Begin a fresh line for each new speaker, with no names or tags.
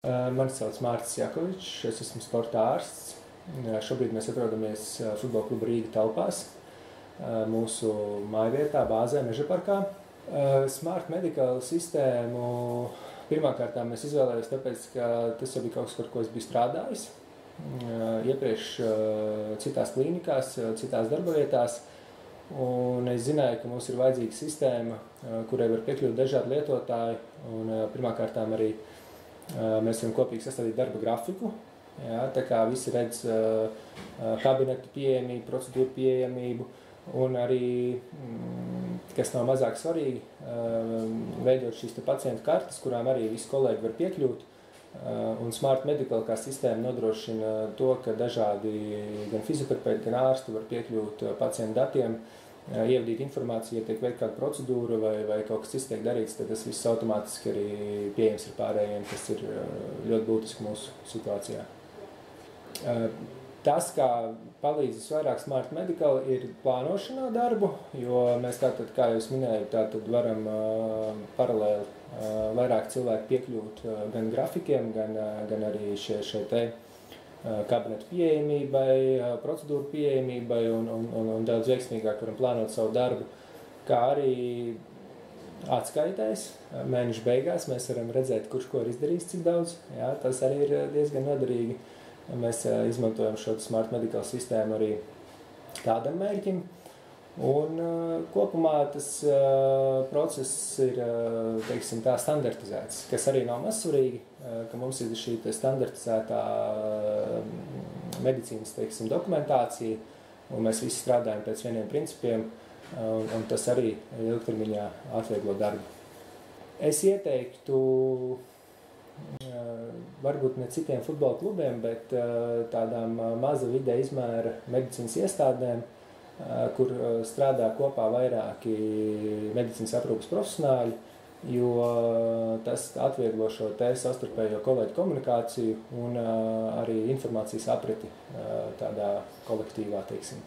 Mani sauc Mārcis Jakovičs, es esmu sporta ārsts. Šobrīd mēs atrodamies futbola kluba Rīga telpās, mūsu mājvietā, bāzē, Mežaparkā. Smart Medical sistēmu pirmkārt mēs izvēlējāmies tāpēc, ka tas jau bija kaut kas, par ko es biju strādājis. Iepriekš citās klīnikās, citās darba vietās. Un es zināju, ka mums ir vajadzīga sistēma, kurai var piekļūt dažādi lietotāji. Un pirmkārtām arī mēs varam kopīgi sastādīt darba grafiku. Jā, tā kā visi redz kabinetu pieejamību, procedūru pieejamību un arī, kas nav mazāk svarīgi, veidot šīs pacientu kartes, kurām arī visi kolēģi var piekļūt. Un Smart Medical kā sistēma nodrošina to, ka dažādi gan fizioterapeiti, gan ārsti var piekļūt pacientu datiem, ievadīt informāciju, ja tiek veikta kāda procedūra vai kaut kas cits tiek darīts, tad tas viss automātiski arī pieejams ir pārējiem, kas ir ļoti būtiski mūsu situācijā. Tas, kā palīdz visvairāk Smart Medical, ir plānošanā darbu, jo mēs tātad, kā jau es minēju, tātad varam paralēli vairāk cilvēku piekļūt gan grafikiem, gan arī šai te kabinetu pieejamībai, procedūru pieejamībai un daudz veiksmīgāk varam plānot savu darbu, kā arī atskaitēs. Mēneša beigās mēs varam redzēt, kurš ko ir izdarījis, cik daudz. Jā, tas arī ir diezgan noderīgi. Mēs izmantojam šo Smart Medical sistēmu arī tādam mērķim. Un kopumā tas process ir, teiksim, tā standartizēts, kas arī nav maz svarīgi, ka mums ir šī standartizētā medicīnas, teiksim, dokumentācija, un mēs visi strādājam pēc vieniem principiem, un tas arī ilgtermiņā atvieglo darbu. Es ieteiktu varbūt ne citiem futbola klubiem, bet tādām maza vidē izmēra medicīnas iestādēm, kur strādā kopā vairāki medicīnas aprūpes profesionāļi, jo tas atvieglo šo savstarpējo kolēģu komunikāciju un arī informācijas apriti tādā kolektīvā, teiksim.